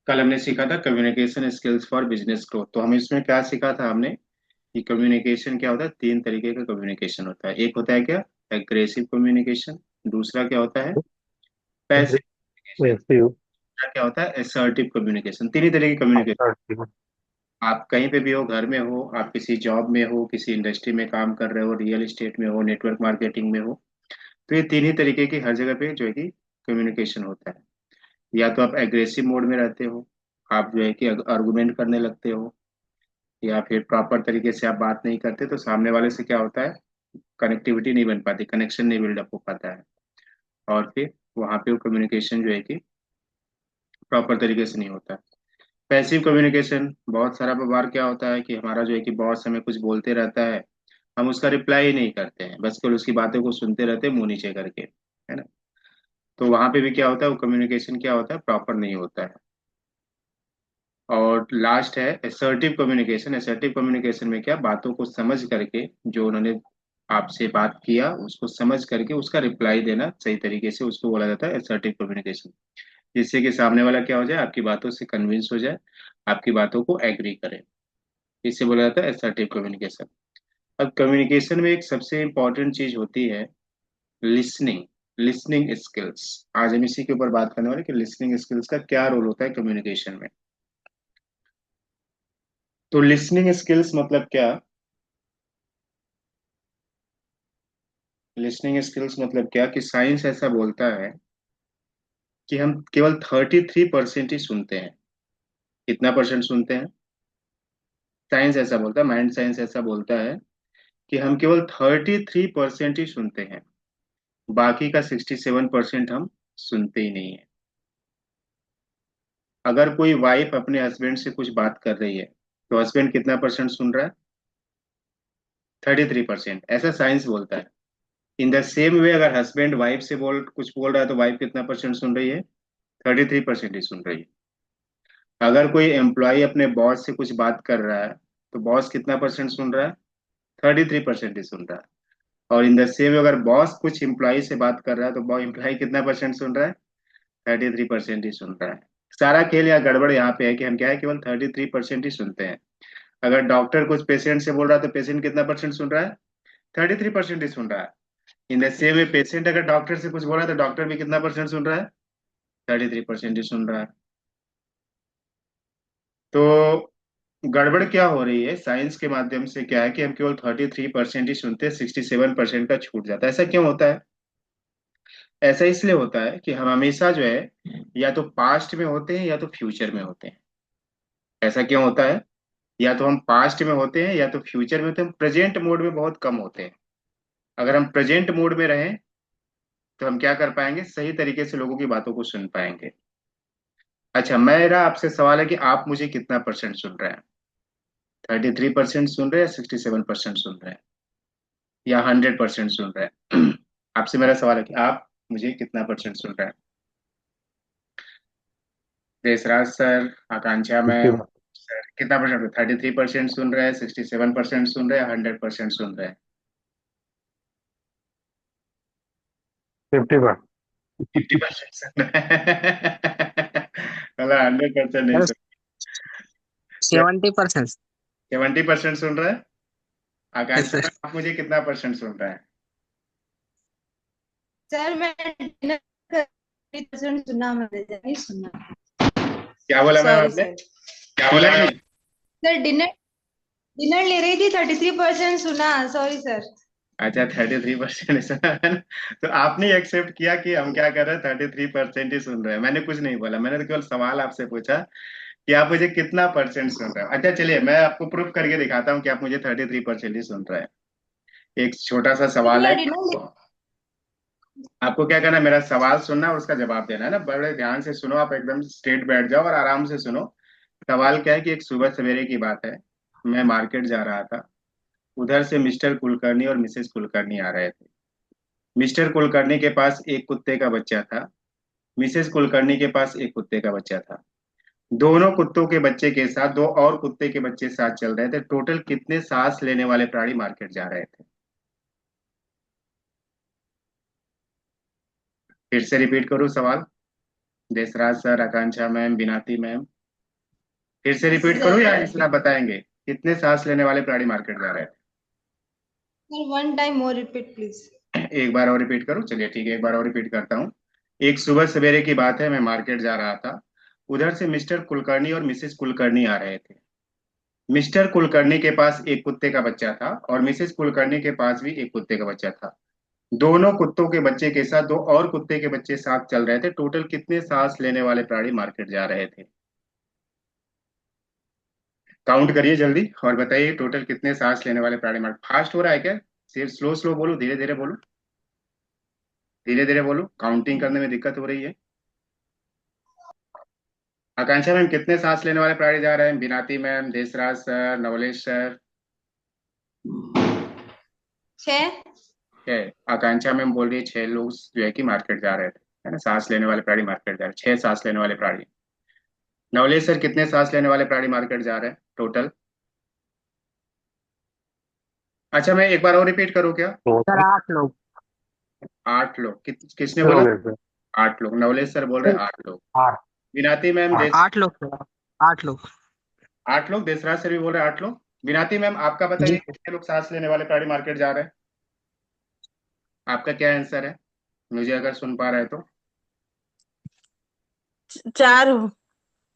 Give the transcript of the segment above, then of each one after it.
कल हमने सीखा था communication skills for business growth. तो हम इसमें क्या सीखा था हमने कि कम्युनिकेशन क्या होता है। तीन तरीके का कम्युनिकेशन होता है। एक होता है क्या, एग्रेसिव कम्युनिकेशन। दूसरा क्या होता है, पैसिव कम्युनिकेशन। एग्रेसिव। तीसरा क्या होता है, असर्टिव कम्युनिकेशन। तीन ही तरह की कम्युनिकेशन। आप कहीं पे भी हो, घर में हो, आप किसी जॉब में हो, किसी इंडस्ट्री में काम कर रहे हो, रियल एस्टेट में हो, नेटवर्क मार्केटिंग में हो, तो ये तीन ही तरीके की हर जगह पे जो है कि कम्युनिकेशन होता है। या तो आप एग्रेसिव मोड में रहते हो, आप जो है कि आर्गुमेंट करने लगते हो, या फिर प्रॉपर तरीके से आप बात नहीं करते, तो सामने वाले से क्या होता है, कनेक्टिविटी नहीं बन पाती, कनेक्शन नहीं बिल्डअप हो पाता है। और फिर वहां पे वो कम्युनिकेशन जो है कि प्रॉपर तरीके से नहीं होता। पैसिव कम्युनिकेशन, बहुत सारा बार क्या होता है कि हमारा जो है कि बॉस हमें कुछ बोलते रहता है, हम उसका रिप्लाई ही नहीं करते हैं, बस केवल उसकी बातों को सुनते रहते हैं मुंह नीचे करके, है ना। तो वहां पे भी क्या होता है, वो कम्युनिकेशन क्या होता है, प्रॉपर नहीं होता है। और लास्ट है असर्टिव कम्युनिकेशन। असर्टिव कम्युनिकेशन में क्या, बातों को समझ करके, जो उन्होंने आपसे बात किया उसको समझ करके उसका रिप्लाई देना सही तरीके से, उसको बोला जाता है असर्टिव कम्युनिकेशन। जिससे कि सामने वाला क्या हो जाए, आपकी बातों से कन्विंस हो जाए, आपकी बातों को एग्री करे। इसे बोला जाता है असर्टिव कम्युनिकेशन। अब कम्युनिकेशन में एक सबसे इंपॉर्टेंट चीज होती है, लिसनिंग। Listening skills. आज हम इसी के ऊपर बात करने वाले कि लिसनिंग स्किल्स का क्या रोल होता है कम्युनिकेशन में। तो लिसनिंग स्किल्स मतलब क्या, लिसनिंग स्किल्स मतलब क्या कि साइंस ऐसा बोलता है कि हम केवल 33% ही सुनते हैं। कितना परसेंट सुनते हैं, साइंस ऐसा बोलता है, माइंड साइंस ऐसा बोलता है कि हम केवल 33% ही सुनते हैं। बाकी का 67% हम सुनते ही नहीं है। अगर कोई वाइफ अपने हस्बैंड से कुछ बात कर रही है, तो हस्बैंड कितना परसेंट सुन रहा है, 33%, ऐसा साइंस बोलता है। इन द सेम वे, अगर हस्बैंड वाइफ से कुछ बोल रहा है, तो वाइफ कितना परसेंट सुन रही है, 33% ही सुन रही है। अगर कोई एम्प्लॉय अपने बॉस से कुछ बात कर रहा है, तो बॉस कितना परसेंट सुन रहा है, 33% ही सुन रहा है। और इन द सेम, अगर बॉस कुछ एम्प्लॉय से बात कर रहा है, तो बॉस एम्प्लॉय कितना परसेंट सुन रहा है, 33% ही सुन रहा है। सारा खेल या गड़बड़ यहाँ पे है कि हम क्या है, केवल 33% ही सुनते हैं। अगर डॉक्टर कुछ पेशेंट से बोल रहा है, तो पेशेंट कितना परसेंट सुन रहा है, 33% ही सुन रहा है। In the same way, patient अगर डॉक्टर से कुछ बोल रहा है, तो डॉक्टर भी कितना परसेंट सुन रहा है, 33% ही सुन रहा है। तो गड़बड़ क्या हो रही है, साइंस के माध्यम से क्या है कि हम केवल 33% ही सुनते हैं, 67% का छूट जाता है। ऐसा क्यों होता है, ऐसा इसलिए होता है कि हम हमेशा जो है या तो पास्ट में होते हैं या तो फ्यूचर में होते हैं। ऐसा क्यों होता है, या तो हम पास्ट में होते हैं या तो फ्यूचर में होते हैं, हम प्रेजेंट मोड में बहुत कम होते हैं। अगर हम प्रेजेंट मोड में रहें, तो हम क्या कर पाएंगे, सही तरीके से लोगों की बातों को सुन पाएंगे। अच्छा, मेरा आपसे सवाल है कि आप मुझे कितना परसेंट सुन रहे हैं, 33% सुन रहे हैं, 67% सुन रहे हैं, या 100% सुन रहे हैं। आपसे मेरा सवाल है कि आप मुझे कितना परसेंट सुन रहे हैं। देशराज सर, आकांक्षा मैम, सर कितना परसेंट, 33% सुन रहे हैं, 67% सुन रहे हैं, 100% सुन रहे हैं। 50%। 50% सुन रहे हैं। मतलब 100% नहीं सुन। 70%। 70% सुन रहे हैं। यस आकांक्षा सर। मैम, आप मुझे कितना परसेंट सुन रहे हैं। सर मैं डिनर कर 30% सुना, मैंने नहीं सुना। क्या बोला मैम सॉरी आपने, सर। क्या बोला नहीं। सर डिनर डिनर ले रही थी, 33% सुना, सॉरी सर। अच्छा, 33% सुना है ना। तो आपने एक्सेप्ट किया कि हम क्या कर रहे हैं, 33% ही सुन रहे हैं। मैंने कुछ नहीं बोला, मैंने तो केवल सवाल आपसे पूछा कि आप मुझे कितना परसेंट सुन रहे हो। अच्छा चलिए, मैं आपको प्रूफ करके दिखाता हूँ कि आप मुझे 33% ही सुन रहे हैं। एक छोटा सा सर सवाल है। मैं डिनर आपको क्या करना है, मेरा सवाल सुनना है और उसका जवाब देना है ना। बड़े ध्यान से सुनो, आप एकदम स्ट्रेट बैठ जाओ और आराम से सुनो। सवाल क्या है कि एक सुबह सवेरे की बात है, मैं मार्केट जा रहा था। उधर से मिस्टर कुलकर्णी और मिसेस कुलकर्णी आ रहे थे। मिस्टर कुलकर्णी के पास एक कुत्ते का बच्चा था, मिसेस कुलकर्णी के पास एक कुत्ते का बच्चा था। दोनों कुत्तों के बच्चे के साथ दो और कुत्ते के बच्चे साथ चल रहे थे। टोटल कितने सांस लेने वाले प्राणी मार्केट जा रहे थे। फिर से रिपीट करूं सवाल, देसराज सर, आकांक्षा मैम, बिनाती मैम। फिर से यस रिपीट करूँ सर। या इसमें आप बताएंगे कितने सांस लेने वाले प्राणी मार्केट जा रहे sir one time more repeat please. हैं? एक बार और रिपीट करूँ, चलिए ठीक है, एक बार और रिपीट करता हूँ। एक सुबह सवेरे की बात है, मैं मार्केट जा रहा था। उधर से मिस्टर कुलकर्णी और मिसेस कुलकर्णी आ रहे थे। मिस्टर कुलकर्णी के पास एक कुत्ते का बच्चा था और मिसेस कुलकर्णी के पास भी एक कुत्ते का बच्चा था। दोनों कुत्तों के बच्चे के साथ दो और कुत्ते के बच्चे साथ चल रहे थे। टोटल कितने सांस लेने वाले प्राणी मार्केट जा रहे थे? काउंट करिए जल्दी और बताइए टोटल कितने सांस लेने वाले प्राणी मार्केट। फास्ट हो रहा है क्या? सिर्फ स्लो स्लो बोलो, धीरे धीरे बोलो। धीरे धीरे बोलो, काउंटिंग करने में दिक्कत हो रही है। आकांक्षा मैम, कितने सांस लेने वाले प्राणी जा रहे हैं? Binati ma'am, Desraj sir, Navlesh sir. छः। है। आकांक्षा मैम बोल रही है 6 लोग जो है कि मार्केट जा रहे थे, है ना, सांस लेने वाले प्राणी मार्केट जा रहे हैं, 6 सांस लेने वाले प्राणी। नवलेश सर, कितने सांस लेने वाले प्राणी मार्केट जा रहे हैं टोटल? अच्छा, मैं एक बार और रिपीट करूँ क्या? सर 8 लोग। 8 लोग, किसने बोला? लोग हैं सर। 8 लोग, नवलेश सर बोल रहे हैं 8 लोग। 8। बिनाती मैम, 8 लोग सर। 8 लोग। 8 लोग, देसराज सर भी बोल रहे हैं 8 लोग। बिनाती मैम, आपका जी। बताइए कितने लोग सांस लेने वाले प्राणी मार्केट जा रहे हैं? आपका क्या आंसर है? मुझे अगर सुन पा रहे तो। 4।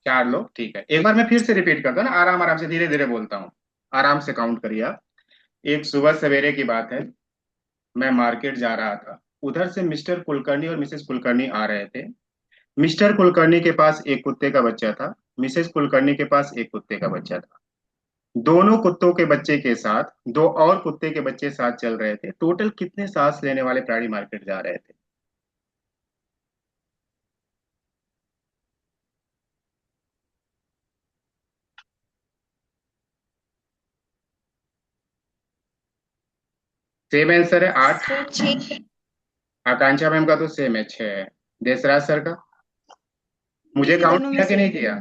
4 लोग, ठीक है। एक बार मैं फिर से रिपीट करता हूँ ना, आराम आराम से धीरे धीरे बोलता हूँ। आराम से काउंट करिए आप। एक सुबह सवेरे की बात है, मैं मार्केट जा रहा था। उधर से मिस्टर कुलकर्णी और मिसेस कुलकर्णी आ रहे थे। मिस्टर कुलकर्णी के पास एक कुत्ते का बच्चा था। मिसेस कुलकर्णी के पास एक कुत्ते का बच्चा था। दोनों कुत्तों के बच्चे के साथ दो और कुत्ते के बच्चे साथ चल रहे थे। टोटल कितने सांस लेने वाले प्राणी मार्केट जा रहे थे? सेम आंसर है, 8। सर छः। आकांक्षा मैम का तो सेम है, 6 है। देसराज सर का? मुझे थी काउंट दोनों में किया कि से। नहीं किया?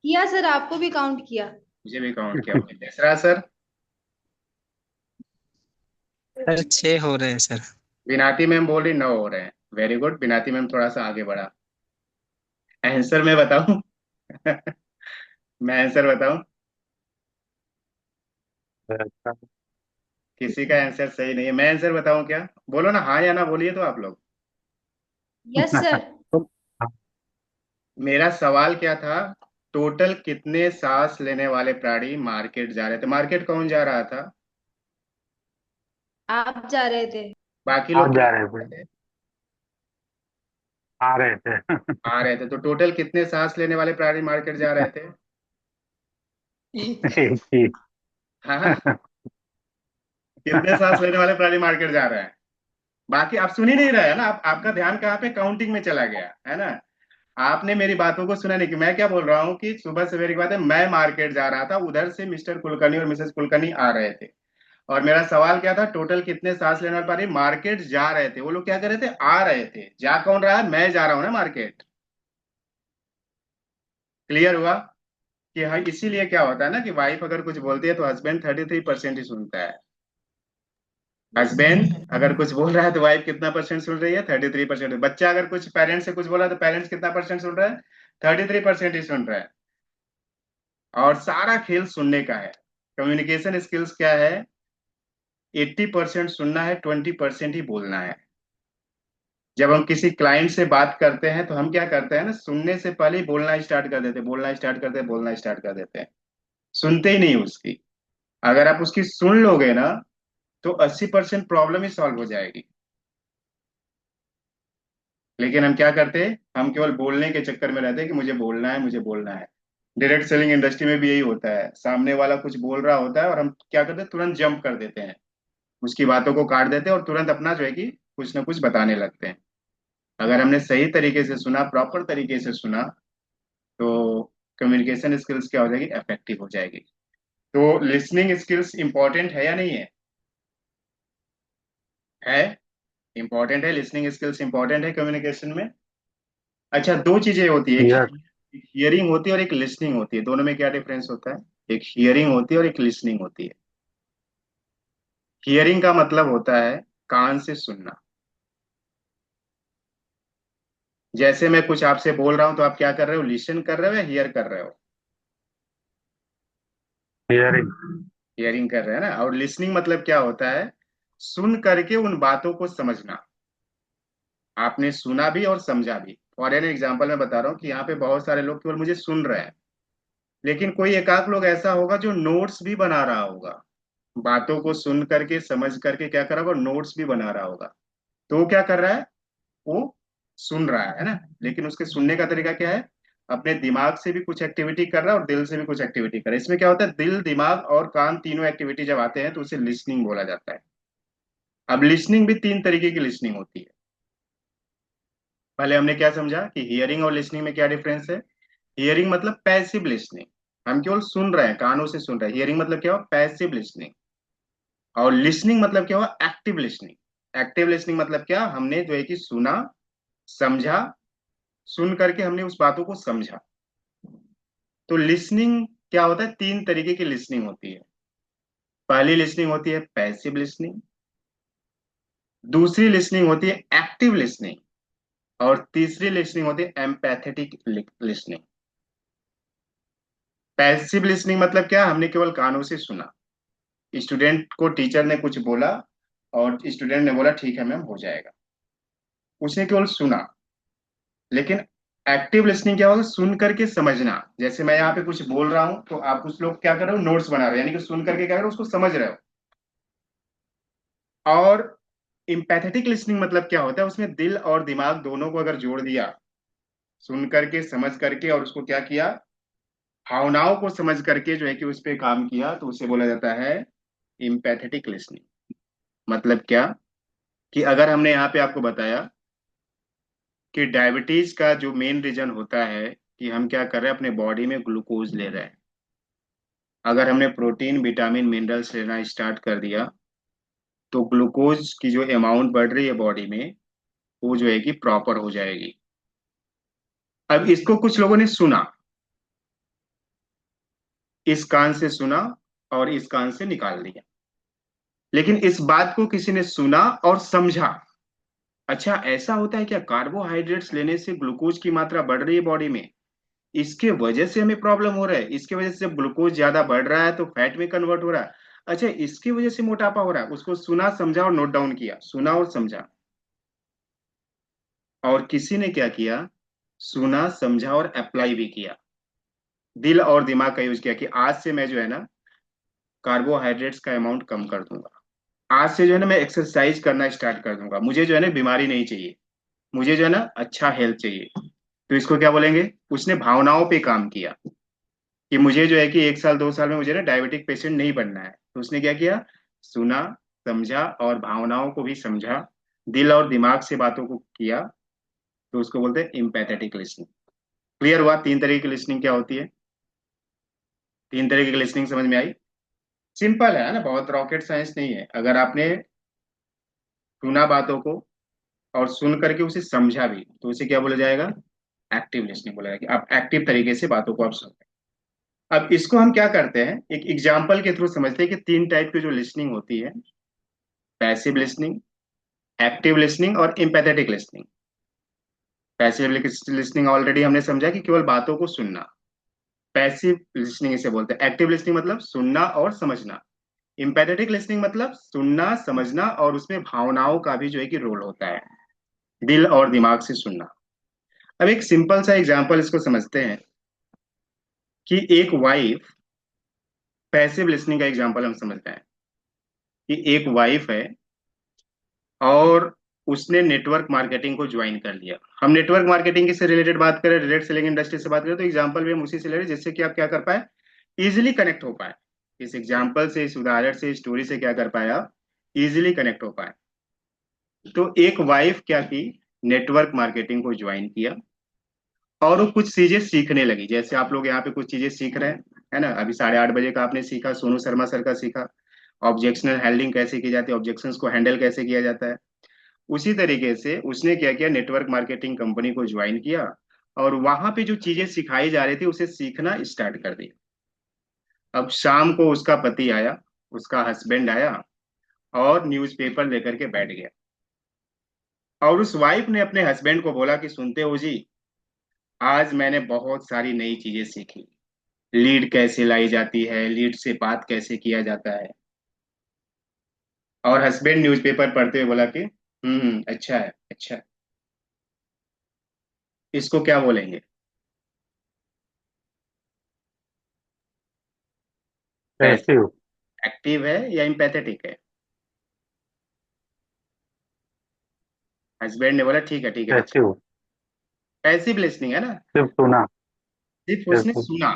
किया सर, आपको भी काउंट किया। मुझे भी काउंट किया। Okay, Desraj sir. सर 6 हो रहे हैं सर। बिनाती मैम बोल रही 9 हो रहे हैं। वेरी गुड, बिनाती मैम थोड़ा सा आगे बढ़ा। आंसर मैं बताऊं? मैं आंसर बताऊं? अच्छा। किसी का आंसर सही नहीं है। मैं आंसर बताऊं क्या? बोलो ना, हाँ या ना बोलिए तो आप लोग। Yes sir. मेरा सवाल क्या था? टोटल कितने सांस लेने वाले प्राणी मार्केट जा रहे थे? मार्केट कौन जा रहा था? आप जा रहे थे। बाकी आप लोग क्या जा कर रहे थे। रहे थे? आ रहे थे। आ रहे थे। तो टोटल कितने सांस लेने वाले प्राणी मार्केट जा रहे थे? एक ही। हाँ, कितने सांस लेने वाले प्राणी मार्केट जा रहे हैं? बाकी आप सुन ही नहीं रहे हैं ना, आपका ध्यान कहाँ पे काउंटिंग में चला गया है ना। आपने मेरी बातों को सुना नहीं कि मैं क्या बोल रहा हूँ कि सुबह सवेरे की बात है, मैं मार्केट जा रहा था। उधर से मिस्टर कुलकर्णी और मिसेस कुलकर्णी आ रहे थे। और मेरा सवाल क्या था? टोटल कितने सांस लेने वाले प्राणी मार्केट जा रहे थे? वो लोग क्या कर रहे थे? आ रहे थे। जा कौन रहा है? मैं जा रहा हूँ ना मार्केट। क्लियर हुआ? कि हाँ, इसीलिए क्या होता है ना कि वाइफ अगर कुछ बोलती है तो हस्बैंड 33% ही सुनता है। हस्बैंड अगर कुछ बोल रहा है तो वाइफ कितना परसेंट सुन रही है? 33%। बच्चा अगर कुछ पेरेंट्स से कुछ बोला तो पेरेंट्स कितना परसेंट सुन रहा है? 33% ही सुन रहा है। और सारा खेल सुनने का है। कम्युनिकेशन स्किल्स क्या है? 80% सुनना है, 20% ही बोलना है। जब हम किसी क्लाइंट से बात करते हैं तो हम क्या करते हैं ना, सुनने से पहले ही बोलना स्टार्ट कर देते हैं, बोलना स्टार्ट करते हैं, बोलना स्टार्ट कर देते हैं। सुनते ही नहीं उसकी। अगर आप उसकी सुन लोगे ना तो 80% प्रॉब्लम ही सॉल्व हो जाएगी। लेकिन हम क्या करते हैं? हम केवल बोलने के चक्कर में रहते हैं कि मुझे बोलना है, मुझे बोलना है। डायरेक्ट सेलिंग इंडस्ट्री में भी यही होता है। सामने वाला कुछ बोल रहा होता है और हम क्या करते हैं? तुरंत जंप कर देते हैं, उसकी बातों को काट देते हैं और तुरंत अपना जो है कि कुछ ना कुछ बताने लगते हैं। अगर हमने सही तरीके से सुना, प्रॉपर तरीके से सुना, तो कम्युनिकेशन स्किल्स क्या हो जाएगी? इफेक्टिव हो जाएगी। तो लिसनिंग स्किल्स इंपॉर्टेंट है या नहीं है? है। इंपॉर्टेंट है, लिसनिंग स्किल्स इंपॉर्टेंट है कम्युनिकेशन में। अच्छा, दो चीजें होती है, यस। एक हियरिंग होती है और एक लिसनिंग होती है। दोनों में क्या डिफरेंस होता है? एक हियरिंग होती है और एक लिसनिंग होती है। हियरिंग का मतलब होता है कान से सुनना। जैसे मैं कुछ आपसे बोल रहा हूं तो आप क्या कर रहे हो, लिसन कर रहे हो या हियर कर रहे हो? हियरिंग। हियरिंग कर रहे हैं ना। और लिसनिंग मतलब क्या होता है, सुन करके उन बातों को समझना। आपने सुना भी और समझा भी। फॉर एन एग्जाम्पल मैं बता रहा हूँ कि यहाँ पे बहुत सारे लोग केवल मुझे सुन रहे हैं, लेकिन कोई एकाक लोग ऐसा होगा जो नोट्स भी बना रहा होगा। बातों को सुन करके समझ करके क्या कर रहा होगा, नोट्स भी बना रहा होगा। तो वो क्या कर रहा है, वो सुन रहा है ना। लेकिन उसके सुनने का तरीका क्या है, अपने दिमाग से भी कुछ एक्टिविटी कर रहा है और दिल से भी कुछ एक्टिविटी कर रहा है। इसमें क्या होता है, दिल दिमाग और कान तीनों एक्टिविटी जब आते हैं तो उसे लिसनिंग बोला जाता है। अब लिसनिंग भी तीन तरीके की लिसनिंग होती है। पहले हमने क्या समझा कि हियरिंग और लिसनिंग में क्या डिफरेंस है। हियरिंग मतलब पैसिव लिसनिंग, हम केवल सुन रहे हैं, कानों से सुन रहे हैं। हियरिंग मतलब क्या हुआ, पैसिव लिसनिंग। और लिसनिंग मतलब क्या हुआ, एक्टिव लिसनिंग। एक्टिव लिसनिंग मतलब क्या, हमने जो है कि सुना, समझा, सुन करके हमने उस बातों को समझा। तो लिसनिंग क्या होता है, तीन तरीके की लिसनिंग होती है। पहली लिसनिंग होती है पैसिव लिसनिंग, दूसरी लिसनिंग होती है एक्टिव लिसनिंग, और तीसरी लिसनिंग होती है एम्पैथेटिक लिसनिंग। पैसिव लिसनिंग मतलब क्या, हमने केवल कानों से सुना। स्टूडेंट को टीचर ने कुछ बोला और स्टूडेंट ने बोला ठीक है मैम हो जाएगा, उसने केवल सुना। लेकिन एक्टिव लिसनिंग क्या होगा, सुन करके समझना। जैसे मैं यहाँ पे कुछ बोल रहा हूँ तो आप कुछ लोग क्या कर रहे हो, नोट्स बना रहे हो, यानी कि सुन करके क्या कर रहे हो, उसको समझ रहे हो। और इम्पैथेटिक लिसनिंग मतलब क्या होता है, उसमें दिल और दिमाग दोनों को अगर जोड़ दिया, सुन करके समझ करके और उसको क्या किया, भावनाओं को समझ करके जो है कि उस पे काम किया, तो उसे बोला जाता है इम्पैथेटिक लिसनिंग। मतलब क्या, कि अगर हमने यहाँ पे आपको बताया कि डायबिटीज का जो मेन रीजन होता है कि हम क्या कर रहे हैं, अपने बॉडी में ग्लूकोज ले रहे हैं। अगर हमने प्रोटीन विटामिन मिनरल्स लेना स्टार्ट कर दिया, तो ग्लूकोज की जो अमाउंट बढ़ रही है बॉडी में, वो जो है कि प्रॉपर हो जाएगी। अब इसको कुछ लोगों ने सुना, इस कान से सुना और इस कान से निकाल दिया। लेकिन इस बात को किसी ने सुना और समझा। अच्छा ऐसा होता है क्या, कार्बोहाइड्रेट्स लेने से ग्लूकोज की मात्रा बढ़ रही है बॉडी में, इसके वजह से हमें प्रॉब्लम हो रहा है, इसके वजह से जब ग्लूकोज ज्यादा बढ़ रहा है तो फैट में कन्वर्ट हो रहा है। अच्छा इसकी वजह से मोटापा हो रहा है, उसको सुना समझा और नोट डाउन किया, सुना और समझा। और किसी ने क्या किया, सुना समझा और अप्लाई भी किया, दिल और दिमाग का यूज किया कि आज से मैं जो है ना कार्बोहाइड्रेट्स का अमाउंट कम कर दूंगा। आज से जो है ना मैं एक्सरसाइज करना स्टार्ट कर दूंगा, मुझे जो है ना बीमारी नहीं चाहिए, मुझे जो है ना अच्छा हेल्थ चाहिए। तो इसको क्या बोलेंगे, उसने भावनाओं पे काम किया कि मुझे जो है कि 1 साल 2 साल में मुझे ना डायबिटिक पेशेंट नहीं बनना है। तो उसने क्या किया, सुना समझा और भावनाओं को भी समझा, दिल और दिमाग से बातों को किया। तो उसको बोलते हैं इम्पैथेटिक लिसनिंग। क्लियर हुआ तीन तरीके की लिसनिंग क्या होती है? तीन तरीके की लिसनिंग समझ में आई? सिंपल है ना, बहुत रॉकेट साइंस नहीं है। अगर आपने सुना बातों को और सुन करके उसे समझा भी, तो उसे क्या बोला जाएगा, एक्टिव लिसनिंग बोला जाएगा। कि आप एक्टिव तरीके से बातों को आप सुन रहे हैं। अब इसको हम क्या करते हैं, एक एग्जाम्पल के थ्रू समझते हैं कि तीन टाइप की जो लिसनिंग होती है, पैसिव लिसनिंग, एक्टिव लिसनिंग और empathetic listening. Passive listening already हमने समझा कि केवल बातों को सुनना, पैसिव लिसनिंग इसे बोलते हैं। एक्टिव लिसनिंग मतलब सुनना और समझना। एम्पैथेटिक लिसनिंग मतलब सुनना समझना और उसमें भावनाओं का भी जो है कि रोल होता है, दिल और दिमाग से सुनना। अब एक सिंपल सा एग्जांपल इसको समझते हैं कि एक वाइफ, पैसिव लिसनिंग का एग्जांपल हम समझते हैं कि एक वाइफ है और उसने नेटवर्क मार्केटिंग को ज्वाइन कर लिया। हम नेटवर्क मार्केटिंग से रिलेटेड बात करें, डायरेक्ट सेलिंग इंडस्ट्री से बात करें, तो एग्जांपल भी हम उसी से ले रहे हैं जिससे कि आप क्या कर पाए, इजिली कनेक्ट हो पाए। इस एग्जांपल से, इस उदाहरण से, इस स्टोरी से क्या कर पाए आप, इजिली कनेक्ट हो पाए। तो एक वाइफ क्या की, नेटवर्क मार्केटिंग को ज्वाइन किया और वो कुछ चीजें सीखने लगी। जैसे आप लोग यहाँ पे कुछ चीजें सीख रहे हैं, है ना। अभी 8:30 बजे का आपने सीखा, सोनू शर्मा सर का सीखा, ऑब्जेक्शनल हैंडलिंग कैसे की जाती है, ऑब्जेक्शंस को हैंडल कैसे किया जाता है। उसी तरीके से उसने क्या किया, नेटवर्क मार्केटिंग कंपनी को ज्वाइन किया और वहां पे जो चीजें सिखाई जा रही थी उसे सीखना स्टार्ट कर दिया। अब शाम को उसका पति आया, उसका हस्बैंड आया और न्यूज़पेपर लेकर के बैठ गया। और उस वाइफ ने अपने हस्बैंड को बोला कि सुनते हो जी, आज मैंने बहुत सारी नई चीजें सीखी। लीड कैसे लाई जाती है, लीड से बात कैसे किया जाता है। और हस्बैंड न्यूज़पेपर पढ़ते हुए बोला कि अच्छा है, अच्छा है। इसको क्या बोलेंगे? पैसिव। एक्टिव है या इम्पैथेटिक है? हस्बैंड ने बोला ठीक है, ठीक है, अच्छा। पैसिव। पैसिव लिसनिंग है ना। सिर्फ सुना। सिर्फ उसने सिर्फ। सुना।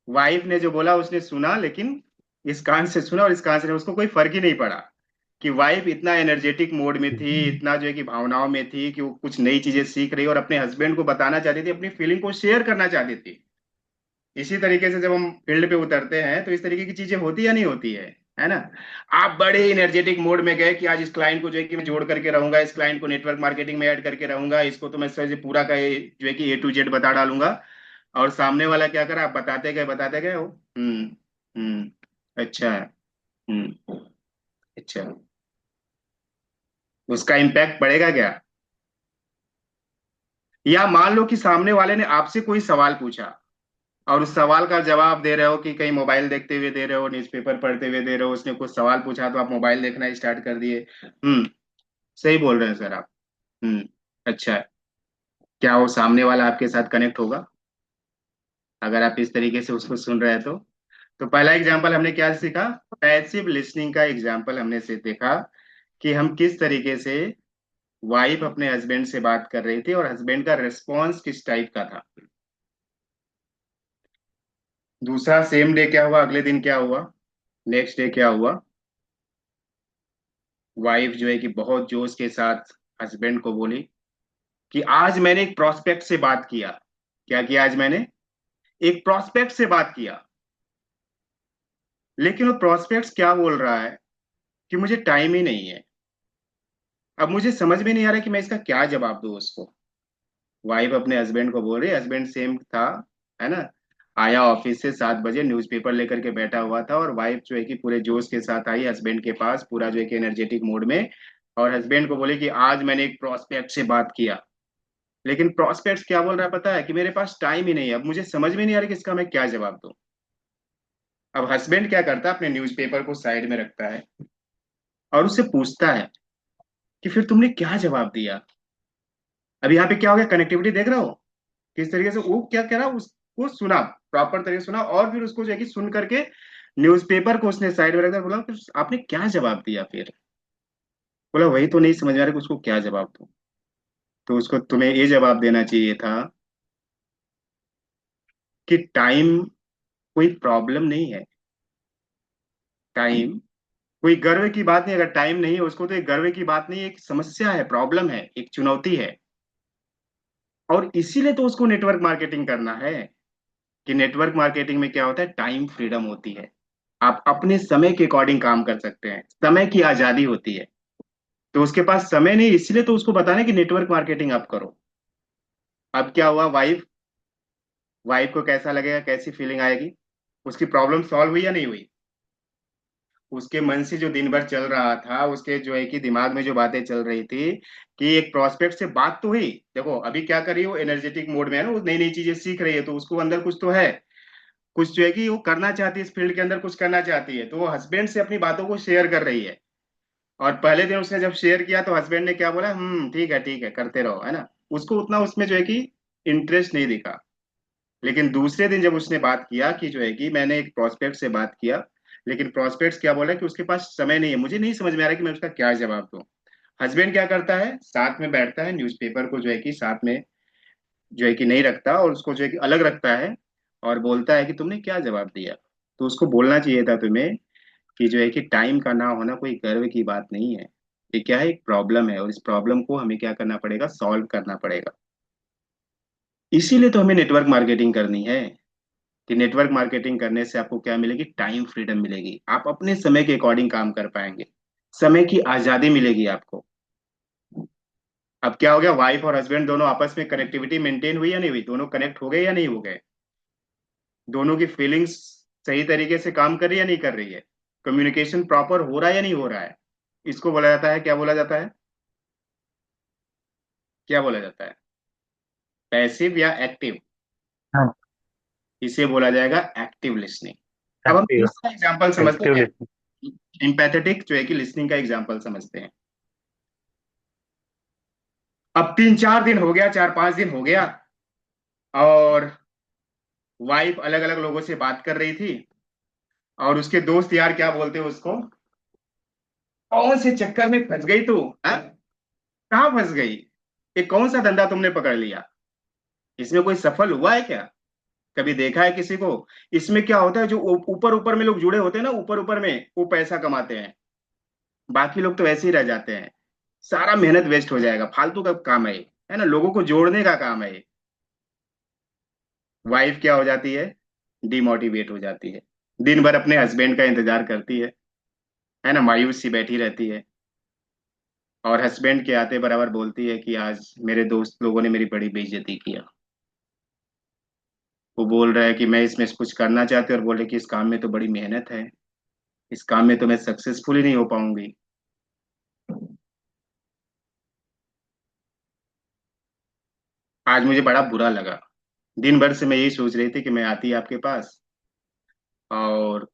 वाइफ ने जो बोला उसने सुना, लेकिन इस कान से सुना और इस कान से नहीं। उसको कोई फर्क ही नहीं पड़ा कि वाइफ इतना एनर्जेटिक मोड में थी, इतना जो है कि भावनाओं में थी कि वो कुछ नई चीजें सीख रही और अपने हस्बैंड को बताना चाहती थी, अपनी फीलिंग को शेयर करना चाहती थी। इसी तरीके से जब हम फील्ड पे उतरते हैं तो इस तरीके की चीजें होती या नहीं होती है ना। आप बड़े एनर्जेटिक मोड में गए कि आज इस क्लाइंट को जो है कि मैं जोड़ करके रहूंगा, इस क्लाइंट को नेटवर्क मार्केटिंग में ऐड करके रहूंगा, इसको तो मैं सर पूरा का जो है कि A to Z बता डालूंगा। और सामने वाला क्या करा, आप बताते गए हो। हम्म। अच्छा है। हम्म। अच्छा। उसका इम्पैक्ट पड़ेगा क्या? या मान लो कि सामने वाले ने आपसे कोई सवाल पूछा और उस सवाल का जवाब दे रहे हो कि कहीं मोबाइल देखते हुए दे रहे हो, न्यूज़पेपर पढ़ते हुए दे रहे हो, उसने कुछ सवाल पूछा तो आप मोबाइल देखना स्टार्ट कर दिए। सही बोल रहे हैं सर आप। हम्म। अच्छा है। क्या वो सामने वाला आपके साथ कनेक्ट होगा अगर आप इस तरीके से उसको सुन रहे हैं तो पहला एग्जाम्पल हमने क्या सीखा? पैसिव लिसनिंग का एग्जाम्पल हमने से देखा कि हम किस तरीके से वाइफ अपने हस्बैंड से बात कर रही थी और हस्बैंड का रिस्पॉन्स किस टाइप का था। दूसरा सेम डे क्या हुआ, अगले दिन क्या हुआ, नेक्स्ट डे क्या हुआ? वाइफ जो है कि बहुत जोश के साथ हस्बैंड को बोली कि आज मैंने एक प्रोस्पेक्ट से बात किया। क्या किया? आज मैंने एक प्रोस्पेक्ट से बात किया। लेकिन वो प्रोस्पेक्ट क्या बोल रहा है कि मुझे टाइम ही नहीं है। अब मुझे समझ में नहीं आ रहा कि मैं इसका क्या जवाब दूं उसको। वाइफ अपने हस्बैंड को बोल रही, हस्बैंड सेम था, है ना। आया ऑफिस से 7 बजे, न्यूज़पेपर लेकर के बैठा हुआ था और वाइफ जो है कि पूरे जोश के साथ आई हस्बैंड के पास, पूरा जो है कि एनर्जेटिक मोड में। और हस्बैंड को बोले कि आज मैंने एक प्रोस्पेक्ट से बात किया। लेकिन प्रोस्पेक्ट क्या बोल रहा है पता है? कि मेरे पास टाइम ही नहीं है, अब मुझे समझ में नहीं आ रहा कि इसका मैं क्या जवाब दूं। अब हस्बैंड क्या करता है, अपने न्यूज़पेपर को साइड में रखता है और उससे पूछता है कि फिर तुमने क्या जवाब दिया। अब यहाँ पे क्या हो गया, कनेक्टिविटी देख रहे हो किस तरीके से वो क्या कह रहा, उसको सुना, प्रॉपर तरीके से सुना और फिर उसको जो है कि सुन करके न्यूज़पेपर को उसने साइड में रखा, बोला फिर आपने क्या जवाब दिया फिर। बोला वही तो नहीं समझ में आ रहा कि उसको क्या जवाब दूं। तो उसको तुम्हें ये जवाब देना चाहिए था कि टाइम कोई प्रॉब्लम नहीं है। टाइम कोई गर्व की बात नहीं, अगर टाइम नहीं है उसको तो एक गर्व की बात नहीं, एक समस्या है, प्रॉब्लम है, एक चुनौती है। और इसीलिए तो उसको नेटवर्क मार्केटिंग करना है कि नेटवर्क मार्केटिंग में क्या होता है, टाइम फ्रीडम होती है। आप अपने समय के अकॉर्डिंग काम कर सकते हैं, समय की आजादी होती है। तो उसके पास समय नहीं, इसलिए तो उसको बताना है कि नेटवर्क मार्केटिंग आप करो। अब क्या हुआ, वाइफ वाइफ को कैसा लगेगा, कैसी फीलिंग आएगी? उसकी प्रॉब्लम सॉल्व हुई या नहीं हुई? उसके मन से जो दिन भर चल रहा था, उसके जो है कि दिमाग में जो बातें चल रही थी कि एक प्रोस्पेक्ट से बात तो हुई। देखो अभी क्या कर रही है, वो एनर्जेटिक मोड में है ना, वो नई नई चीजें सीख रही है, तो उसको अंदर कुछ तो है, कुछ जो है कि वो करना चाहती है, इस फील्ड के अंदर कुछ करना चाहती है, तो वो हस्बैंड से अपनी बातों को शेयर कर रही है। और पहले दिन उसने जब शेयर किया तो हस्बैंड ने क्या बोला, ठीक है करते रहो, है ना। उसको उतना उसमें जो है कि इंटरेस्ट नहीं दिखा। लेकिन दूसरे दिन जब उसने बात किया कि जो है कि मैंने एक प्रोस्पेक्ट से बात किया, लेकिन प्रोस्पेक्ट क्या बोला कि उसके पास समय नहीं है, मुझे नहीं समझ में आ रहा कि मैं उसका क्या जवाब दूं। हस्बैंड क्या करता है, साथ में बैठता है, न्यूज़पेपर को जो है कि साथ में जो है कि नहीं रखता और उसको जो है कि अलग रखता है और बोलता है कि तुमने क्या जवाब दिया। तो उसको बोलना चाहिए था तुम्हें कि जो है कि टाइम का ना होना कोई गर्व की बात नहीं है। ये क्या है, एक प्रॉब्लम है और इस प्रॉब्लम को हमें क्या करना पड़ेगा, सॉल्व करना पड़ेगा। इसीलिए तो हमें नेटवर्क मार्केटिंग करनी है कि नेटवर्क मार्केटिंग करने से आपको क्या मिलेगी, टाइम फ्रीडम मिलेगी, आप अपने समय के अकॉर्डिंग काम कर पाएंगे, समय की आजादी मिलेगी आपको। अब क्या हो गया, वाइफ और हस्बैंड दोनों आपस में कनेक्टिविटी मेंटेन हुई या नहीं हुई, दोनों कनेक्ट हो गए या नहीं हो गए, दोनों की फीलिंग्स सही तरीके से काम कर रही है या नहीं कर रही है, कम्युनिकेशन प्रॉपर हो रहा है या नहीं हो रहा है। इसको बोला जाता है, क्या बोला जाता है? क्या बोला जाता है, पैसिव या एक्टिव? हाँ, इसे बोला जाएगा एक्टिव लिसनिंग। अब हम एक्टिव, दूसरा एग्जांपल समझते एक्टिव हैं, लिसनिंग। एम्पैथेटिक जो है कि लिसनिंग का एग्जांपल समझते हैं। अब 3-4 दिन हो गया, 4-5 दिन हो गया, और वाइफ अलग अलग लोगों से बात कर रही थी, और उसके दोस्त यार क्या बोलते हैं उसको, कौन से चक्कर में फंस गई तू, हाँ? कहाँ फंस गई, ये कौन सा धंधा तुमने पकड़ लिया, इसमें कोई सफल हुआ है क्या, कभी देखा है किसी को? इसमें क्या होता है, जो ऊपर ऊपर में लोग जुड़े होते हैं ना, ऊपर ऊपर में वो पैसा कमाते हैं, बाकी लोग तो वैसे ही रह जाते हैं, सारा मेहनत वेस्ट हो जाएगा, फालतू का काम है ये, है ना, लोगों को जोड़ने का काम है ये। वाइफ क्या हो जाती है, डिमोटिवेट हो जाती है, दिन भर अपने हस्बैंड का इंतजार करती है ना, मायूस सी बैठी रहती है, और हस्बैंड के आते बराबर बोलती है कि आज मेरे दोस्त लोगों ने मेरी बड़ी बेइज्जती किया। वो बोल रहा है कि मैं इसमें कुछ करना चाहते, और बोल रहे कि इस काम में तो बड़ी मेहनत है, इस काम में तो मैं सक्सेसफुल ही नहीं हो पाऊंगी। आज मुझे बड़ा बुरा लगा, दिन भर से मैं यही सोच रही थी कि मैं आती आपके पास और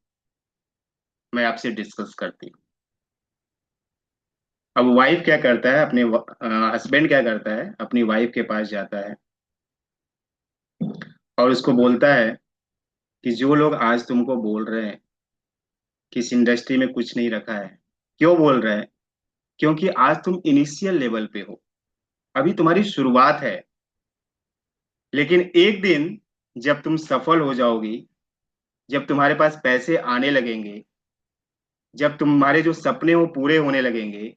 मैं आपसे डिस्कस करती। अब वाइफ क्या करता है, अपने हस्बैंड क्या करता है, अपनी वाइफ के पास जाता है और उसको बोलता है कि जो लोग आज तुमको बोल रहे हैं कि इस इंडस्ट्री में कुछ नहीं रखा है, क्यों बोल रहे हैं? क्योंकि आज तुम इनिशियल लेवल पे हो, अभी तुम्हारी शुरुआत है, लेकिन एक दिन जब तुम सफल हो जाओगी, जब तुम्हारे पास पैसे आने लगेंगे, जब तुम्हारे जो सपने वो पूरे होने लगेंगे,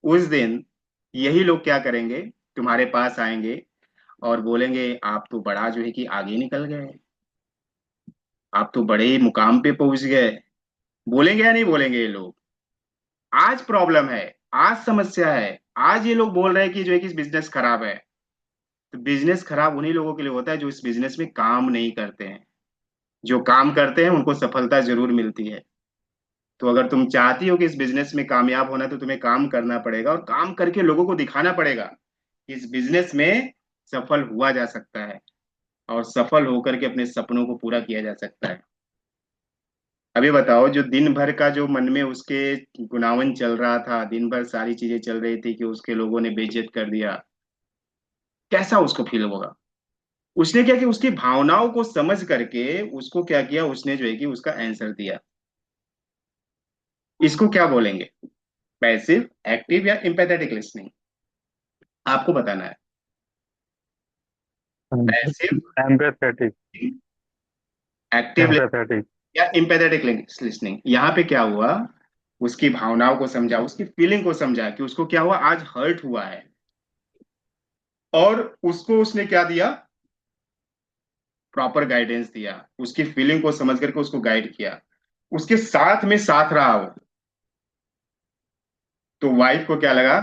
उस दिन यही लोग क्या करेंगे, तुम्हारे पास आएंगे और बोलेंगे आप तो बड़ा जो है कि आगे निकल गए, आप तो बड़े ही मुकाम पे पहुंच गए। बोलेंगे या नहीं बोलेंगे ये लोग? आज प्रॉब्लम है, आज समस्या है, आज ये लोग बोल रहे हैं कि जो है कि बिजनेस खराब है। तो बिजनेस खराब उन्हीं लोगों के लिए होता है जो इस बिजनेस में काम नहीं करते हैं, जो काम करते हैं उनको सफलता जरूर मिलती है। तो अगर तुम चाहती हो कि इस बिजनेस में कामयाब होना, तो तुम्हें काम करना पड़ेगा और काम करके लोगों को दिखाना पड़ेगा कि इस बिजनेस में सफल हुआ जा सकता है, और सफल होकर के अपने सपनों को पूरा किया जा सकता है। अभी बताओ, जो दिन भर का जो मन में उसके गुनावन चल रहा था, दिन भर सारी चीजें चल रही थी कि उसके लोगों ने बेइज्जत कर दिया, कैसा उसको फील होगा? उसने क्या कि उसकी भावनाओं को समझ करके उसको क्या किया, उसने जो है कि उसका आंसर दिया। इसको क्या बोलेंगे, पैसिव, एक्टिव या एम्पैथेटिक लिसनिंग? आपको बताना है। Passive, empathetic, active empathetic. या एम्पैथेटिक लिसनिंग? यहाँ पे क्या हुआ, उसकी भावनाओं को समझा, उसकी फीलिंग को समझा कि उसको क्या हुआ, आज हर्ट हुआ है, और उसको उसने क्या दिया, प्रॉपर गाइडेंस दिया, उसकी फीलिंग को समझ करके उसको गाइड किया, उसके साथ में साथ रहा वो। तो वाइफ को क्या लगा,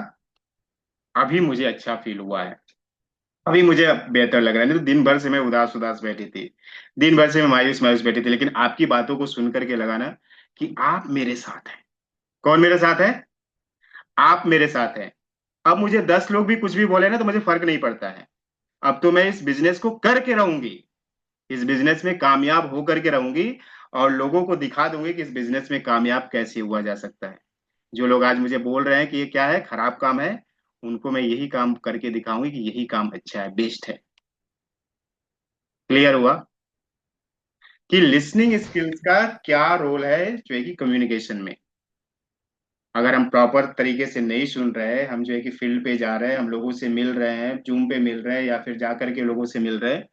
अभी मुझे अच्छा फील हुआ है, अभी मुझे बेहतर लग रहा है, नहीं तो दिन भर से मैं उदास उदास बैठी थी, दिन भर से मैं मायूस मायूस बैठी थी, लेकिन आपकी बातों को सुन करके लगा ना कि आप मेरे साथ हैं। कौन मेरे साथ है? आप मेरे साथ हैं। अब मुझे 10 लोग भी कुछ भी बोले ना तो मुझे फर्क नहीं पड़ता है, अब तो मैं इस बिजनेस को करके रहूंगी, इस बिजनेस में कामयाब होकर के रहूंगी, और लोगों को दिखा दूंगी कि इस बिजनेस में कामयाब कैसे हुआ जा सकता है। जो लोग आज मुझे बोल रहे हैं कि ये क्या है, खराब काम है, उनको मैं यही काम करके दिखाऊंगी कि यही काम अच्छा है, बेस्ट है। क्लियर हुआ कि लिसनिंग स्किल्स का क्या रोल है जो है कि कम्युनिकेशन में? अगर हम प्रॉपर तरीके से नहीं सुन रहे हैं, हम जो है कि फील्ड पे जा रहे हैं, हम लोगों से मिल रहे हैं, जूम पे मिल रहे हैं या फिर जा करके लोगों से मिल रहे हैं,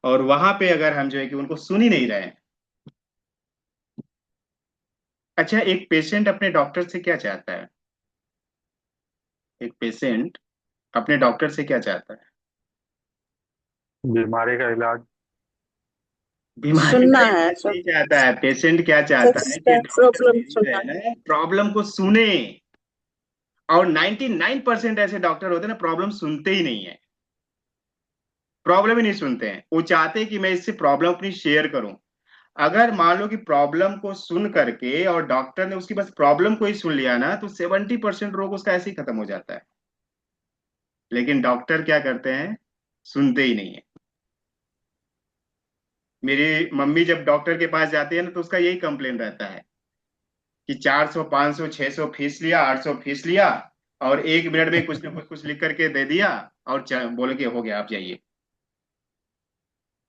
और वहां पे अगर हम जो है कि उनको सुन ही नहीं रहे हैं। अच्छा, एक पेशेंट अपने डॉक्टर से क्या चाहता है? एक पेशेंट अपने डॉक्टर से क्या चाहता है? बीमारी का इलाज। बीमारी का सुनना है इलाज सब। नहीं चाहता है, पेशेंट क्या चाहता है कि डॉक्टर प्रॉब्लम मेरी जो सुनना है ना प्रॉब्लम को सुने। और 99% ऐसे डॉक्टर होते हैं ना, प्रॉब्लम सुनते ही नहीं है, प्रॉब्लम ही नहीं सुनते हैं, वो चाहते हैं कि मैं इससे प्रॉब्लम अपनी शेयर करूं। अगर मान लो कि प्रॉब्लम को सुन करके और डॉक्टर ने उसकी बस प्रॉब्लम को ही सुन लिया ना, तो 70% रोग उसका ऐसे ही खत्म हो जाता है। लेकिन डॉक्टर क्या करते हैं, सुनते ही नहीं है। मेरी मम्मी जब डॉक्टर के पास जाती है ना, तो उसका यही कंप्लेन रहता है कि 400 500 600 फीस लिया, 800 फीस लिया, और 1 मिनट में कुछ ना कुछ लिख करके दे दिया, और बोले कि हो गया, आप जाइए।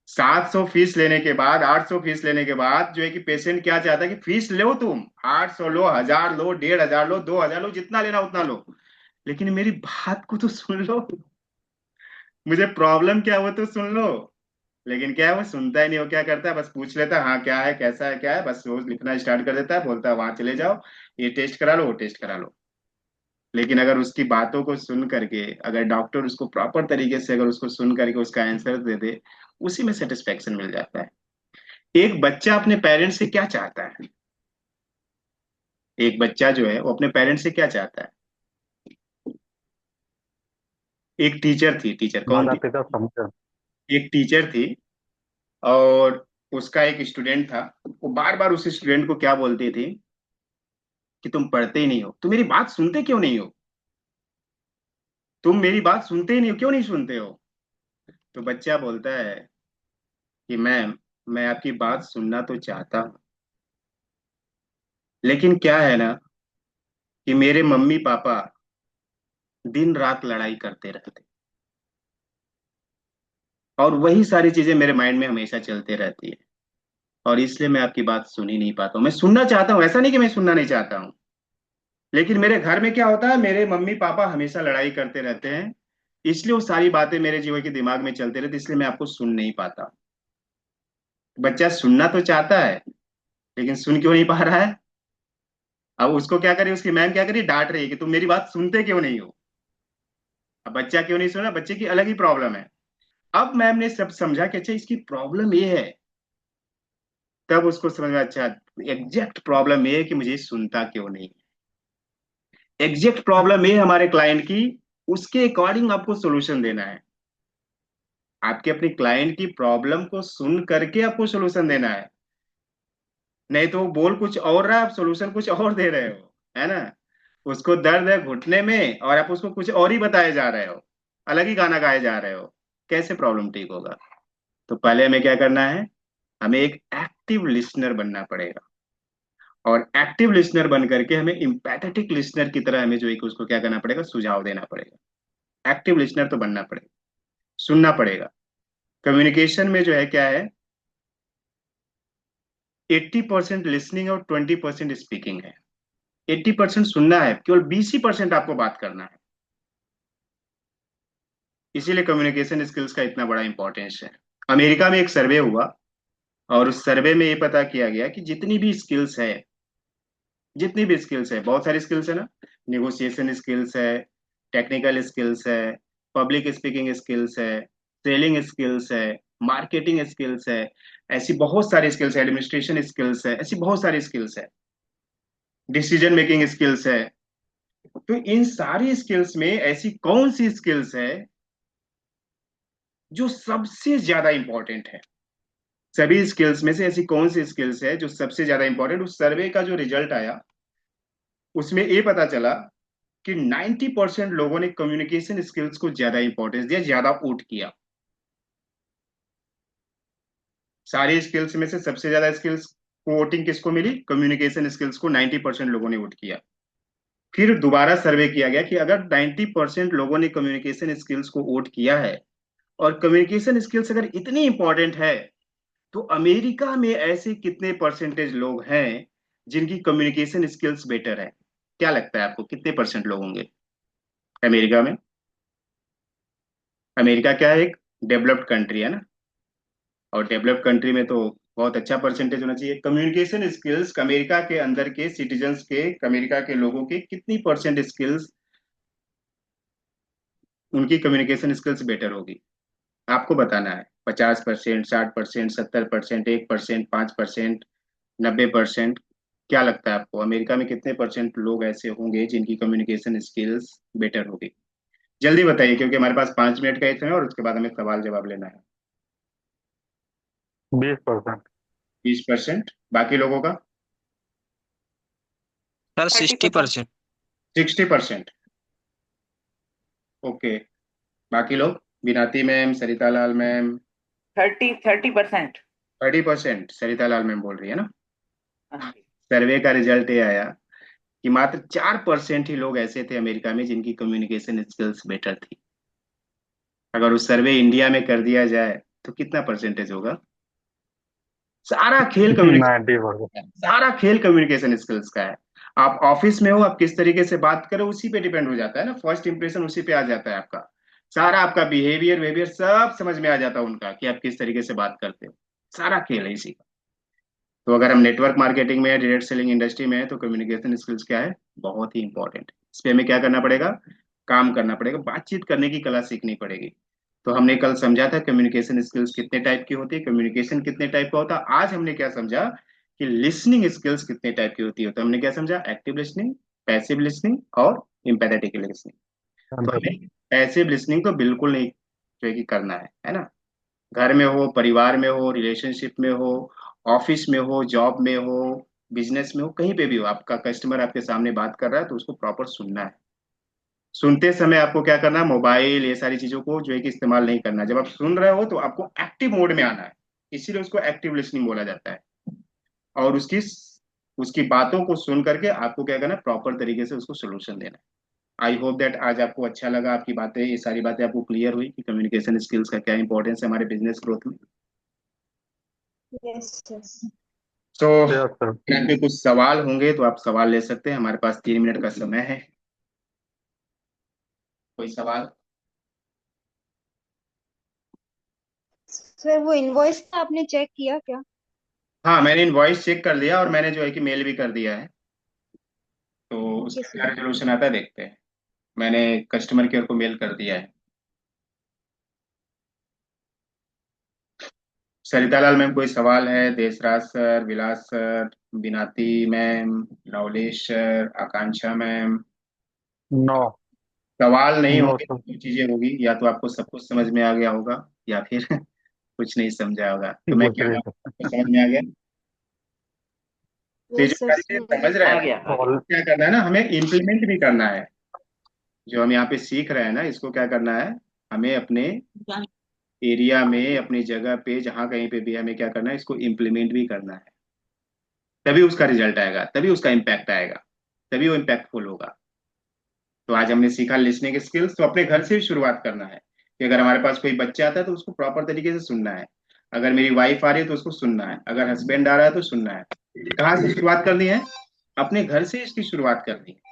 700 फीस लेने के बाद, 800 फीस लेने के बाद जो है कि पेशेंट क्या चाहता है कि फीस लो, तुम 800 लो, 1000 लो, 1500 लो, 2000 लो, जितना लेना उतना लो, लेकिन मेरी बात को तो सुन लो, मुझे प्रॉब्लम क्या है वो तो सुन लो। लेकिन क्या है, वो सुनता ही नहीं। वो क्या करता है, बस पूछ लेता है, हाँ क्या है, कैसा है, क्या है, बस वो लिखना स्टार्ट कर देता है, बोलता है वहां चले जाओ, ये टेस्ट करा लो, वो टेस्ट करा लो। लेकिन अगर उसकी बातों को सुन करके, अगर डॉक्टर उसको प्रॉपर तरीके से अगर उसको सुन करके उसका आंसर दे दे, उसी में सेटिस्फेक्शन मिल जाता है। एक बच्चा अपने पेरेंट्स से क्या चाहता है, एक बच्चा जो है वो अपने पेरेंट्स से क्या चाहता है। एक टीचर थी, टीचर कौन माता थी, पिता समझे। एक टीचर थी, और उसका एक स्टूडेंट था। वो बार बार उस स्टूडेंट को क्या बोलती थी कि तुम पढ़ते ही नहीं हो, तुम मेरी बात सुनते क्यों नहीं हो, तुम मेरी बात सुनते ही नहीं हो, क्यों नहीं सुनते हो। तो बच्चा बोलता है कि मैम, मैं आपकी बात सुनना तो चाहता हूँ, लेकिन क्या है ना कि मेरे मम्मी पापा दिन रात लड़ाई करते रहते, और वही सारी चीजें मेरे माइंड में हमेशा चलते रहती है, और इसलिए मैं आपकी बात सुन ही नहीं पाता हूँ। मैं सुनना चाहता हूँ, ऐसा नहीं कि मैं सुनना नहीं चाहता हूँ, लेकिन मेरे घर में क्या होता है, मेरे मम्मी पापा हमेशा लड़ाई करते रहते हैं, इसलिए वो सारी बातें मेरे जीवन के दिमाग में चलते रहती, इसलिए मैं आपको सुन नहीं पाता। बच्चा सुनना तो चाहता है, लेकिन सुन क्यों नहीं पा रहा है। अब उसको क्या करे, उसकी मैम क्या करी, डांट रही है कि तुम मेरी बात सुनते क्यों नहीं हो। अब बच्चा क्यों नहीं सुना, बच्चे की अलग ही प्रॉब्लम है। अब मैम ने सब समझा कि अच्छा इसकी प्रॉब्लम ये है, तब उसको समझ में, अच्छा एग्जैक्ट प्रॉब्लम ये है कि मुझे सुनता क्यों नहीं, एग्जैक्ट प्रॉब्लम ये है हमारे क्लाइंट की, उसके अकॉर्डिंग आपको सोल्यूशन देना है। आपके अपने क्लाइंट की प्रॉब्लम को सुन करके आपको सोल्यूशन देना है, नहीं तो वो बोल कुछ और रहा है, आप सोल्यूशन कुछ और दे रहे हो, है ना। उसको दर्द है घुटने में, और आप उसको कुछ और ही बताए जा रहे हो, अलग ही गाना गाए जा रहे हो, कैसे प्रॉब्लम ठीक होगा। तो पहले हमें क्या करना है, हमें एक एक्टिव लिसनर बनना पड़ेगा, और एक्टिव लिसनर बन करके हमें इम्पैथेटिक लिसनर की तरह हमें जो है कि उसको क्या करना पड़ेगा, सुझाव देना पड़ेगा। एक्टिव लिसनर तो बनना पड़ेगा, सुनना पड़ेगा। कम्युनिकेशन में जो है क्या है, 80% लिसनिंग और 20% स्पीकिंग है। 80% सुनना है, केवल 20% आपको बात करना है। इसीलिए कम्युनिकेशन स्किल्स का इतना बड़ा इंपॉर्टेंस है। अमेरिका में एक सर्वे हुआ, और उस सर्वे में ये पता किया गया कि जितनी भी स्किल्स है, जितनी भी स्किल्स है, बहुत सारी स्किल्स है ना, निगोशिएशन स्किल्स है, टेक्निकल स्किल्स है, पब्लिक स्पीकिंग स्किल्स है, सेलिंग स्किल्स है, मार्केटिंग स्किल्स है, ऐसी बहुत सारी स्किल्स है, एडमिनिस्ट्रेशन स्किल्स है, ऐसी बहुत सारी स्किल्स है, डिसीजन मेकिंग स्किल्स है। तो इन सारी स्किल्स में ऐसी कौन सी स्किल्स है जो सबसे ज्यादा इंपॉर्टेंट है, सभी स्किल्स में से ऐसी कौन सी स्किल्स है जो सबसे ज्यादा इंपॉर्टेंट। उस सर्वे का जो रिजल्ट आया, उसमें ये पता चला कि 90% लोगों ने कम्युनिकेशन स्किल्स को ज्यादा इंपॉर्टेंस दिया, ज्यादा वोट किया। सारी स्किल्स में से सबसे ज्यादा स्किल्स वोटिंग किसको मिली, कम्युनिकेशन स्किल्स को 90% लोगों ने वोट किया। फिर दोबारा सर्वे किया गया कि अगर 90% लोगों ने कम्युनिकेशन स्किल्स को वोट किया है, और कम्युनिकेशन स्किल्स अगर इतनी इंपॉर्टेंट है, तो अमेरिका में ऐसे कितने परसेंटेज लोग हैं जिनकी कम्युनिकेशन स्किल्स बेटर है। क्या लगता है आपको, कितने परसेंट लोग होंगे अमेरिका में। अमेरिका क्या है, एक डेवलप्ड कंट्री है ना, और डेवलप्ड कंट्री में तो बहुत अच्छा परसेंटेज होना चाहिए। कम्युनिकेशन स्किल्स अमेरिका के अंदर के सिटीजन्स के, अमेरिका के लोगों के कितनी परसेंट स्किल्स, उनकी कम्युनिकेशन स्किल्स बेटर होगी, आपको बताना है। 50%, 60%, 70%, 1%, 5%, 90%। क्या लगता है आपको, अमेरिका में कितने परसेंट लोग ऐसे होंगे जिनकी कम्युनिकेशन स्किल्स बेटर होगी। जल्दी बताइए, क्योंकि हमारे पास 5 मिनट का ही समय है, और उसके बाद हमें सवाल जवाब लेना है। 20%। 20%, बाकी लोगों का सर 30%। 60%। 60%। ओके, बाकी लोग, बिनाती मैम, सरिता लाल मैम। 30% 30%, सरिता लाल मैम बोल रही है ना। हाँ जी। सर्वे का रिजल्ट ये आया कि मात्र 4% ही लोग ऐसे थे अमेरिका में जिनकी कम्युनिकेशन स्किल्स बेटर थी। अगर उस सर्वे इंडिया में कर दिया जाए तो कितना परसेंटेज होगा? सारा खेल कम्युनिकेशन, 90%। सारा खेल कम्युनिकेशन स्किल्स का है। आप ऑफिस में हो, आप किस तरीके से बात करो उसी पे डिपेंड हो जाता है ना, फर्स्ट इंप्रेशन उसी पे आ जाता है आपका। सारा आपका बिहेवियर बिहेवियर सब समझ में आ जाता है उनका, कि आप किस तरीके से बात करते हो। सारा खेल है इसी का। तो अगर हम नेटवर्क मार्केटिंग में, डायरेक्ट सेलिंग इंडस्ट्री में है, तो कम्युनिकेशन स्किल्स क्या है? बहुत ही इंपॉर्टेंट है। इस पे हमें क्या करना पड़ेगा? काम करना पड़ेगा, बातचीत करने की कला सीखनी पड़ेगी। तो हमने कल समझा था कम्युनिकेशन स्किल्स कितने टाइप की होती है, कम्युनिकेशन कितने टाइप का होता है। आज हमने क्या समझा कि लिसनिंग स्किल्स कितने टाइप की होती है। तो हमने क्या समझा? एक्टिव लिसनिंग, पैसिव लिसनिंग और एम्पैथेटिक लिसनिंग। तो हमें पैसिव लिसनिंग तो बिल्कुल नहीं जो है कि करना है ना। घर में हो, परिवार में हो, रिलेशनशिप में हो, ऑफिस में हो, जॉब में हो, बिजनेस में हो, कहीं पे भी हो, आपका कस्टमर आपके सामने बात कर रहा है तो उसको प्रॉपर सुनना है। सुनते समय आपको क्या करना है? मोबाइल, ये सारी चीजों को जो है कि इस्तेमाल नहीं करना है। जब आप सुन रहे हो तो आपको एक्टिव मोड में आना है, इसीलिए उसको एक्टिव लिसनिंग बोला जाता है। और उसकी उसकी बातों को सुन करके आपको क्या करना है? प्रॉपर तरीके से उसको सोल्यूशन देना है। आई होप दैट आज आपको अच्छा लगा, आपकी बातें, ये सारी बातें आपको क्लियर हुई कि कम्युनिकेशन स्किल्स का क्या इंपॉर्टेंस है हमारे बिजनेस ग्रोथ में। Yes yes. तो यस सर। अगर आपके कुछ सवाल होंगे तो आप सवाल ले सकते हैं, हमारे पास 3 मिनट का समय है। कोई सवाल? सर वो इनवॉइस आपने चेक किया क्या? हाँ, मैंने इनवॉइस चेक कर लिया और मैंने जो है कि मेल भी कर दिया है। तो ओके उसका क्या सर। रेजोल्यूशन आता है देखते हैं। मैंने कस्टमर केयर को मेल कर दिया है। सरिता लाल मैम, कोई सवाल है? देशराज सर, विलास सर, बिनाती मैम, नवलेश सर, आकांक्षा मैम। नो। सवाल नहीं नो होंगे सर। तो दो चीजें होगी, या तो आपको सब कुछ समझ में आ गया होगा या फिर कुछ नहीं समझा होगा। तो मैं क्या दूसरे कहूँ, आपको समझ में आ गया? तो ये जो यस सर सारी चीजें समझ समझ रहे हैं आ ना, गया आ गया। ऑल। क्या करना है ना, हमें इम्प्लीमेंट भी करना है। जो हम यहाँ पे सीख रहे हैं ना, इसको क्या करना है? हमें अपने एरिया में, अपनी जगह पे, जहाँ कहीं पे भी हमें क्या करना है? इसको इम्प्लीमेंट भी करना है। तभी उसका रिजल्ट आएगा, तभी उसका इम्पैक्ट आएगा, तभी वो इम्पैक्टफुल होगा। तो आज हमने सीखा लिसनिंग स्किल्स। तो अपने घर से भी शुरुआत करना है कि अगर हमारे पास कोई बच्चा आता है तो उसको प्रॉपर तरीके से सुनना है। अगर मेरी वाइफ आ रही है तो उसको सुनना है। अगर हस्बैंड आ रहा है तो सुनना है। कहाँ से शुरुआत करनी है? अपने घर से इसकी शुरुआत करनी है।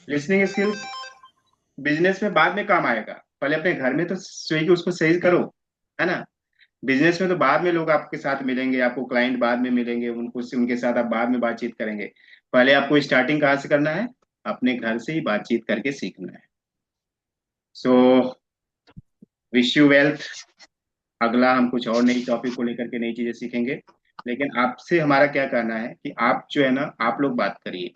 लिसनिंग स्किल्स बिजनेस में बाद में काम आएगा, पहले अपने घर में तो सही, उसको सही करो, है ना। बिजनेस में तो बाद में लोग आपके साथ मिलेंगे, आपको क्लाइंट बाद में मिलेंगे, उनको उनके साथ आप बाद में बातचीत करेंगे। पहले आपको स्टार्टिंग कहाँ से करना है? अपने घर से ही बातचीत करके सीखना है। So wish you wealth. अगला हम कुछ और नई टॉपिक को लेकर के नई चीजें सीखेंगे। लेकिन आपसे हमारा क्या कहना है कि आप जो है ना, आप लोग बात करिए।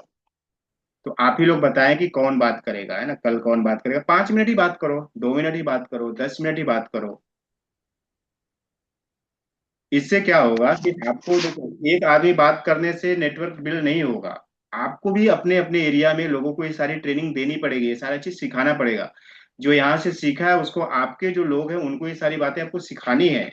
तो आप ही लोग बताएं कि कौन बात करेगा, है ना। कल कौन बात करेगा? 5 मिनट ही बात करो, 2 मिनट ही बात करो, 10 मिनट ही बात करो। इससे क्या होगा कि आपको देखो, एक आदमी बात करने से नेटवर्क बिल्ड नहीं होगा। आपको भी अपने अपने एरिया में लोगों को ये सारी ट्रेनिंग देनी पड़ेगी, ये सारा चीज सिखाना पड़ेगा। जो यहाँ से सीखा है उसको, आपके जो लोग हैं उनको ये सारी बातें आपको सिखानी है।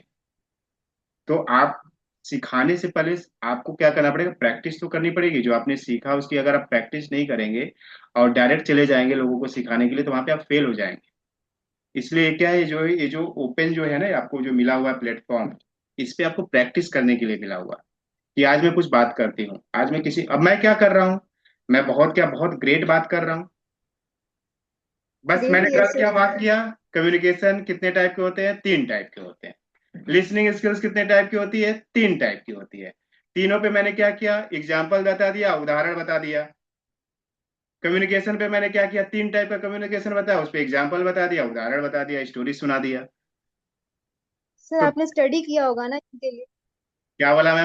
तो आप सिखाने से पहले आपको क्या करना पड़ेगा? प्रैक्टिस तो करनी पड़ेगी। जो आपने सीखा उसकी अगर आप प्रैक्टिस नहीं करेंगे और डायरेक्ट चले जाएंगे लोगों को सिखाने के लिए, तो वहां पे आप फेल हो जाएंगे। इसलिए क्या है, ये जो ओपन जो है ना, आपको जो मिला हुआ प्लेटफॉर्म, इस पे आपको प्रैक्टिस करने के लिए मिला हुआ, कि आज मैं कुछ बात करती हूँ, आज मैं किसी, अब मैं क्या कर रहा हूँ? मैं बहुत क्या, बहुत ग्रेट बात कर रहा हूँ। बस मैंने ग्रेट कल यस क्या सर। बात किया? कम्युनिकेशन कितने टाइप के होते हैं? 3 टाइप के होते हैं। लिसनिंग स्किल्स कितने टाइप की होती है? 3 टाइप की होती है। तीनों पे मैंने क्या किया? एग्जाम्पल बता दिया, उदाहरण बता दिया। कम्युनिकेशन पे मैंने क्या किया? 3 टाइप का कम्युनिकेशन बताया, उस पे एग्जाम्पल बता दिया, उदाहरण बता दिया, स्टोरी सुना दिया। सर तो आपने स्टडी किया होगा ना इनके लिए? क्या बोला मैं?